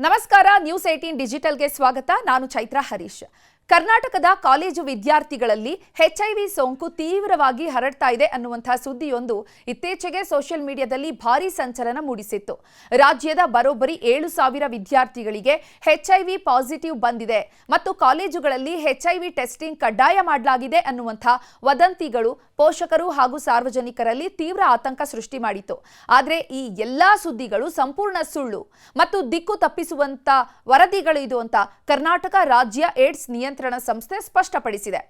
ನಮಸ್ಕಾರ ನ್ಯೂಸ್ 18 ಡಿಜಿಟಲ್ಗೆ ಸ್ವಾಗತ. ನಾನು ಚೈತ್ರ ಹರೀಶ್. ಕರ್ನಾಟಕದ ಕಾಲೇಜು ವಿದ್ಯಾರ್ಥಿಗಳಲ್ಲಿ HIV ಸೋಂಕು ತೀವ್ರವಾಗಿ ಹರಡ್ತಾ ಇದೆ ಅನ್ನುವಂತಹ ಸುದ್ದಿಯೊಂದು ಇತ್ತೀಚೆಗೆ ಸೋಷಿಯಲ್ ಮೀಡಿಯಾದಲ್ಲಿ ಭಾರೀ ಸಂಚಲನ ಮೂಡಿಸಿತ್ತು. ರಾಜ್ಯದ ಬರೋಬ್ಬರಿ 7,000 ವಿದ್ಯಾರ್ಥಿಗಳಿಗೆ HIV ಪಾಸಿಟಿವ್ ಬಂದಿದೆ ಮತ್ತು ಕಾಲೇಜುಗಳಲ್ಲಿ HIV ಟೆಸ್ಟಿಂಗ್ ಕಡ್ಡಾಯ ಮಾಡಲಾಗಿದೆ ಅನ್ನುವಂತಹ ವದಂತಿಗಳು ಪೋಷಕರು ಹಾಗೂ ಸಾರ್ವಜನಿಕರಲ್ಲಿ ತೀವ್ರ ಆತಂಕ ಸೃಷ್ಟಿ ಮಾಡಿತು. ಆದರೆ ಈ ಎಲ್ಲಾ ಸುದ್ದಿಗಳು ಸಂಪೂರ್ಣ ಸುಳ್ಳು ಮತ್ತು ದಿಕ್ಕು ತಪ್ಪಿಸುವಂತ ವರದಿಗಳು ಇದು ಅಂತ ಕರ್ನಾಟಕ ರಾಜ್ಯ ಏಡ್ಸ್ ನಿಯಂತ್ರಣ ಸಂಸ್ಥೆ ಸ್ಪಷ್ಟಪಡಿಸಿದೆ.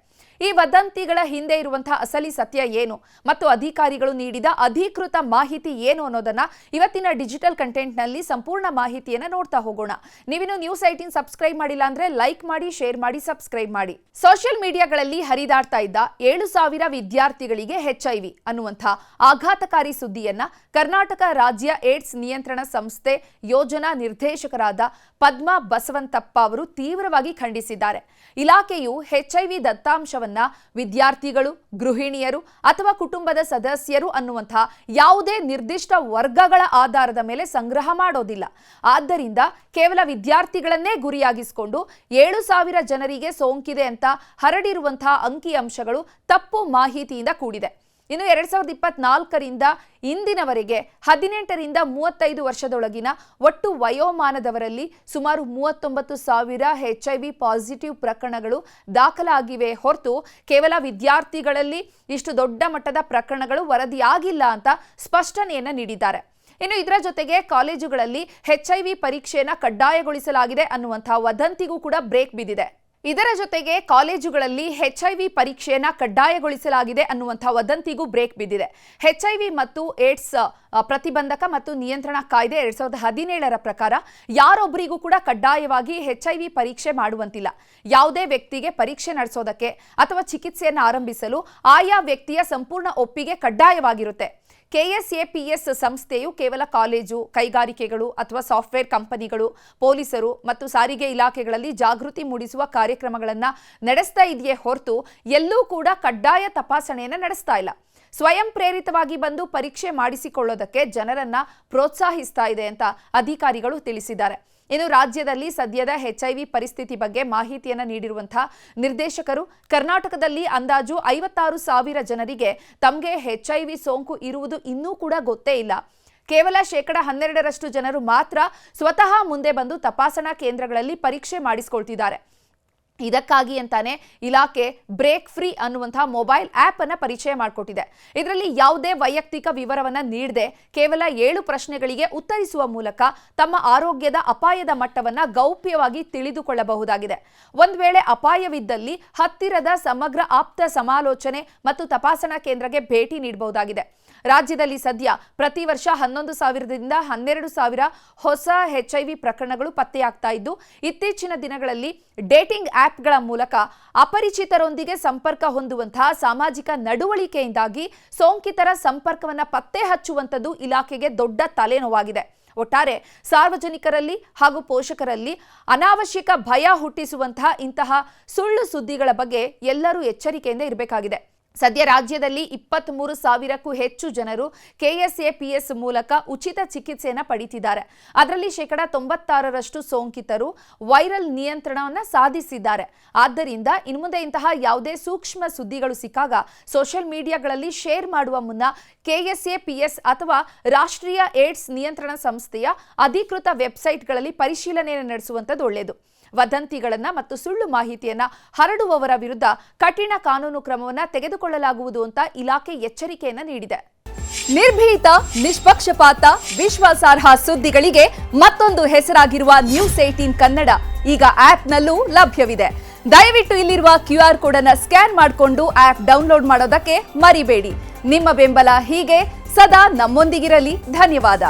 ಈ ವದಂತಿಗಳ ಹಿಂದೆ ಇರುವಂತಹ ಅಸಲಿ ಸತ್ಯ ಏನು ಮತ್ತು ಅಧಿಕಾರಿಗಳು ನೀಡಿದ ಅಧಿಕೃತ ಮಾಹಿತಿ ಏನು ಅನ್ನೋದನ್ನ ಇವತ್ತಿನ ಡಿಜಿಟಲ್ ಕಂಟೆಂಟ್ ನಲ್ಲಿ ಸಂಪೂರ್ಣ ಮಾಹಿತಿಯನ್ನ ನೋಡ್ತಾ ಹೋಗೋಣ. ನೀವಿನ್ನು ನ್ಯೂಸ್ 18 ಸಬ್ಸ್ಕ್ರೈಬ್ ಮಾಡಿಲ್ಲ ಅಂದ್ರೆ ಲೈಕ್ ಮಾಡಿ, ಶೇರ್ ಮಾಡಿ, ಸಬ್ಸ್ಕ್ರೈಬ್ ಮಾಡಿ. ಸೋಷಿಯಲ್ ಮೀಡಿಯಾಗಳಲ್ಲಿ ಹರಿದಾಡ್ತಾ ಇದ್ದ 7,000 ವಿದ್ಯಾರ್ಥಿಗಳಿಗೆ HIV ಅನ್ನುವಂತಹ ಆಘಾತಕಾರಿ ಸುದ್ದಿಯನ್ನ ಕರ್ನಾಟಕ ರಾಜ್ಯ ಏಡ್ಸ್ ನಿಯಂತ್ರಣ ಸಂಸ್ಥೆ ಯೋಜನಾ ನಿರ್ದೇಶಕರಾದ ಪದ್ಮಾ ಬಸವಂತಪ್ಪ ಅವರು ತೀವ್ರವಾಗಿ ಖಂಡಿಸಿದ್ದಾರೆ. ಇಲಾಖೆಯು HIV ದತ್ತಾಂಶವನ್ನ ವಿದ್ಯಾರ್ಥಿಗಳು, ಗೃಹಿಣಿಯರು ಅಥವಾ ಕುಟುಂಬದ ಸದಸ್ಯರು ಅನ್ನುವಂತಹ ಯಾವುದೇ ನಿರ್ದಿಷ್ಟ ವರ್ಗಗಳ ಆಧಾರದ ಮೇಲೆ ಸಂಗ್ರಹ ಮಾಡೋದಿಲ್ಲ. ಆದ್ದರಿಂದ ಕೇವಲ ವಿದ್ಯಾರ್ಥಿಗಳನ್ನೇ ಗುರಿಯಾಗಿಸಿಕೊಂಡು 7,000 ಜನರಿಗೆ ಸೋಂಕಿದೆ ಅಂತ ಹರಡಿರುವಂತಹ ಅಂಕಿಅಂಶಗಳು ತಪ್ಪು ಮಾಹಿತಿಯಿಂದ ಕೂಡಿದೆ. ಇನ್ನು 2024ರಿಂದ ಇಂದಿನವರೆಗೆ 18ರಿಂದ 35 ವರ್ಷದೊಳಗಿನ ಒಟ್ಟು ವಯೋಮಾನದವರಲ್ಲಿ ಸುಮಾರು 39,000 HIV ಪಾಸಿಟಿವ್ ಪ್ರಕರಣಗಳು ದಾಖಲಾಗಿವೆ ಹೊರತು ಕೇವಲ ವಿದ್ಯಾರ್ಥಿಗಳಲ್ಲಿ ಇಷ್ಟು ದೊಡ್ಡ ಮಟ್ಟದ ಪ್ರಕರಣಗಳು ವರದಿಯಾಗಿಲ್ಲ ಅಂತ ಸ್ಪಷ್ಟನೆಯನ್ನ ನೀಡಿದ್ದಾರೆ. ಇನ್ನು ಇದರ ಜೊತೆಗೆ ಕಾಲೇಜುಗಳಲ್ಲಿ HIV ಪರೀಕ್ಷೆಯನ್ನು ಕಡ್ಡಾಯಗೊಳಿಸಲಾಗಿದೆ ಅನ್ನುವಂತಹ ವದಂತಿಗೂ ಕೂಡ ಬ್ರೇಕ್ ಬಿದ್ದಿದೆ. ಇದರ ಜೊತೆಗೆ ಕಾಲೇಜುಗಳಲ್ಲಿ HIV ಪರೀಕ್ಷೆಯನ್ನ ಕಡ್ಡಾಯಗೊಳಿಸಲಾಗಿದೆ ಅನ್ನುವಂತಹ ವದಂತಿಗೂ ಬ್ರೇಕ್ ಬಿದ್ದಿದೆ. HIV ಮತ್ತು ಏಡ್ಸ್ ಪ್ರತಿಬಂಧಕ ಮತ್ತು ನಿಯಂತ್ರಣ ಕಾಯ್ದೆ 2017ರ ಪ್ರಕಾರ ಯಾರೊಬ್ಬರಿಗೂ ಕೂಡ ಕಡ್ಡಾಯವಾಗಿ HIV ಪರೀಕ್ಷೆ ಮಾಡುವಂತಿಲ್ಲ. ಯಾವುದೇ ವ್ಯಕ್ತಿಗೆ ಪರೀಕ್ಷೆ ನಡೆಸೋದಕ್ಕೆ ಅಥವಾ ಚಿಕಿತ್ಸೆಯನ್ನು ಆರಂಭಿಸಲು ಆಯಾ ವ್ಯಕ್ತಿಯ ಸಂಪೂರ್ಣ ಒಪ್ಪಿಗೆ ಕಡ್ಡಾಯವಾಗಿರುತ್ತೆ. KSAPS ಸಂಸ್ಥೆಯು ಕೇವಲ ಕಾಲೇಜು, ಕೈಗಾರಿಕೆಗಳು ಅಥವಾ ಸಾಫ್ಟ್ವೇರ್ ಕಂಪನಿಗಳು, ಪೊಲೀಸರು ಮತ್ತು ಸಾರಿಗೆ ಇಲಾಖೆಗಳಲ್ಲಿ ಜಾಗೃತಿ ಮೂಡಿಸುವ ಕಾರ್ಯಕ್ರಮಗಳನ್ನು ನಡೆಸ್ತಾ ಇದೆಯೇ ಹೊರತು ಎಲ್ಲೂ ಕೂಡ ಕಡ್ಡಾಯ ತಪಾಸಣೆಯನ್ನು ನಡೆಸ್ತಾ ಇಲ್ಲ. ಸ್ವಯಂ ಪ್ರೇರಿತವಾಗಿ ಬಂದು ಪರೀಕ್ಷೆ ಮಾಡಿಸಿಕೊಳ್ಳೋದಕ್ಕೆ ಜನರನ್ನ ಪ್ರೋತ್ಸಾಹಿಸ್ತಾ ಇದೆ ಅಂತ ಅಧಿಕಾರಿಗಳು ತಿಳಿಸಿದ್ದಾರೆ. ಇನ್ನು ರಾಜ್ಯದಲ್ಲಿ ಸದ್ಯದ HIV ಪರಿಸ್ಥಿತಿ ಬಗ್ಗೆ ಮಾಹಿತಿಯನ್ನು ನೀಡಿರುವಂತಹ ನಿರ್ದೇಶಕರು ಕರ್ನಾಟಕದಲ್ಲಿ ಅಂದಾಜು 56,000 ಜನರಿಗೆ ತಮಗೆ HIV ಸೋಂಕು ಇರುವುದು ಇನ್ನೂ ಕೂಡ ಗೊತ್ತೇ ಇಲ್ಲ. ಕೇವಲ 12% ಜನರು ಮಾತ್ರ ಸ್ವತಃ ಮುಂದೆ ಬಂದು ತಪಾಸಣಾ ಕೇಂದ್ರಗಳಲ್ಲಿ ಪರೀಕ್ಷೆ ಮಾಡಿಸಿಕೊಳ್ತಿದ್ದಾರೆ. ಇದಕ್ಕಾಗಿ ಅಂತಾನೆ ಇಲಾಖೆ ಬ್ರೇಕ್ ಫ್ರೀ ಅನ್ನುವಂತಹ ಮೊಬೈಲ್ ಆಪ್ ಅನ್ನ ಪರಿಚಯ ಮಾಡಿಕೊಟ್ಟಿದೆ. ಇದರಲ್ಲಿ ಯಾವುದೇ ವೈಯಕ್ತಿಕ ವಿವರವನ್ನ ನೀಡದೆ ಕೇವಲ 7 ಪ್ರಶ್ನೆಗಳಿಗೆ ಉತ್ತರಿಸುವ ಮೂಲಕ ತಮ್ಮ ಆರೋಗ್ಯದ ಅಪಾಯದ ಮಟ್ಟವನ್ನ ಗೌಪ್ಯವಾಗಿ ತಿಳಿದುಕೊಳ್ಳಬಹುದಾಗಿದೆ. ಒಂದು ವೇಳೆ ಅಪಾಯವಿದ್ದಲ್ಲಿ ಹತ್ತಿರದ ಸಮಗ್ರ ಆಪ್ತ ಸಮಾಲೋಚನೆ ಮತ್ತು ತಪಾಸಣಾ ಕೇಂದ್ರಕ್ಕೆ ಭೇಟಿ ನೀಡಬಹುದಾಗಿದೆ. ರಾಜ್ಯದಲ್ಲಿ ಸದ್ಯ ಪ್ರತಿ ವರ್ಷ 11,000ರಿಂದ 12,000 ಹೊಸ HIV ಪ್ರಕರಣಗಳು ಪತ್ತೆಯಾಗ್ತಾ ಇದ್ದು, ಇತ್ತೀಚಿನ ದಿನಗಳಲ್ಲಿ ಡೇಟಿಂಗ್ ಆಪ್ಗಳ ಮೂಲಕ ಅಪರಿಚಿತರೊಂದಿಗೆ ಸಂಪರ್ಕ ಹೊಂದುವಂತಹ ಸಾಮಾಜಿಕ ನಡವಳಿಕೆಯಿಂದಾಗಿ ಸೋಂಕಿತರ ಸಂಪರ್ಕವನ್ನು ಪತ್ತೆ ಹಚ್ಚುವಂಥದ್ದು ಇಲಾಖೆಗೆ ದೊಡ್ಡ ತಲೆನೋವಾಗಿದೆ. ಒಟ್ಟಾರೆ ಸಾರ್ವಜನಿಕರಲ್ಲಿ ಹಾಗೂ ಪೋಷಕರಲ್ಲಿ ಅನಾವಶ್ಯಕ ಭಯ ಹುಟ್ಟಿಸುವಂತಹ ಇಂತಹ ಸುಳ್ಳು ಸುದ್ದಿಗಳ ಬಗ್ಗೆ ಎಲ್ಲರೂ ಎಚ್ಚರಿಕೆಯಿಂದ ಇರಬೇಕಾಗಿದೆ. ಸದ್ಯ ರಾಜ್ಯದಲ್ಲಿ 23,000ಕ್ಕೂ ಹೆಚ್ಚು ಜನರು KSAPS ಮೂಲಕ ಉಚಿತ ಚಿಕಿತ್ಸೆಯನ್ನು ಪಡೆಯುತ್ತಿದ್ದಾರೆ. ಅದರಲ್ಲಿ 96% ಸೋಂಕಿತರು ವೈರಲ್ ನಿಯಂತ್ರಣವನ್ನು ಸಾಧಿಸಿದ್ದಾರೆ. ಆದ್ದರಿಂದ ಇನ್ಮುಂದೆ ಇಂತಹ ಯಾವುದೇ ಸೂಕ್ಷ್ಮ ಸುದ್ದಿಗಳು ಸಿಕ್ಕಾಗ ಸೋಷಿಯಲ್ ಮೀಡಿಯಾಗಳಲ್ಲಿ ಶೇರ್ ಮಾಡುವ ಮುನ್ನ KSAPS ಅಥವಾ ರಾಷ್ಟ್ರೀಯ ಏಡ್ಸ್ ನಿಯಂತ್ರಣ ಸಂಸ್ಥೆಯ ಅಧಿಕೃತ ವೆಬ್ಸೈಟ್ಗಳಲ್ಲಿ ಪರಿಶೀಲನೆಯನ್ನು ನಡೆಸುವಂಥದ್ದು ಒಳ್ಳೆಯದು. ವದಂತಿಗಳನ್ನ ಮತ್ತು ಸುಳ್ಳು ಮಾಹಿತಿಯನ್ನ ಹರಡುವವರ ವಿರುದ್ಧ ಕಠಿಣ ಕಾನೂನು ಕ್ರಮವನ್ನು ತೆಗೆದುಕೊಳ್ಳಲಾಗುವುದು ಅಂತ ಇಲಾಖೆ ಎಚ್ಚರಿಕೆಯನ್ನ ನೀಡಿದೆ. ನಿರ್ಭೀತ, ನಿಷ್ಪಕ್ಷಪಾತ, ವಿಶ್ವಾಸಾರ್ಹ ಸುದ್ದಿಗಳಿಗೆ ಮತ್ತೊಂದು ಹೆಸರಾಗಿರುವ ನ್ಯೂಸ್ 18 ಕನ್ನಡ ಈಗ ಆಪ್ನಲ್ಲೂ ಲಭ್ಯವಿದೆ. ದಯವಿಟ್ಟು ಇಲ್ಲಿರುವ QR ಕೋಡ್ ಅನ್ನು ಸ್ಕ್ಯಾನ್ ಮಾಡಿಕೊಂಡು ಆಪ್ ಡೌನ್ಲೋಡ್ ಮಾಡೋದಕ್ಕೆ ಮರಿಬೇಡಿ. ನಿಮ್ಮ ಬೆಂಬಲ ಹೀಗೆ ಸದಾ ನಮ್ಮೊಂದಿಗಿರಲಿ. ಧನ್ಯವಾದ.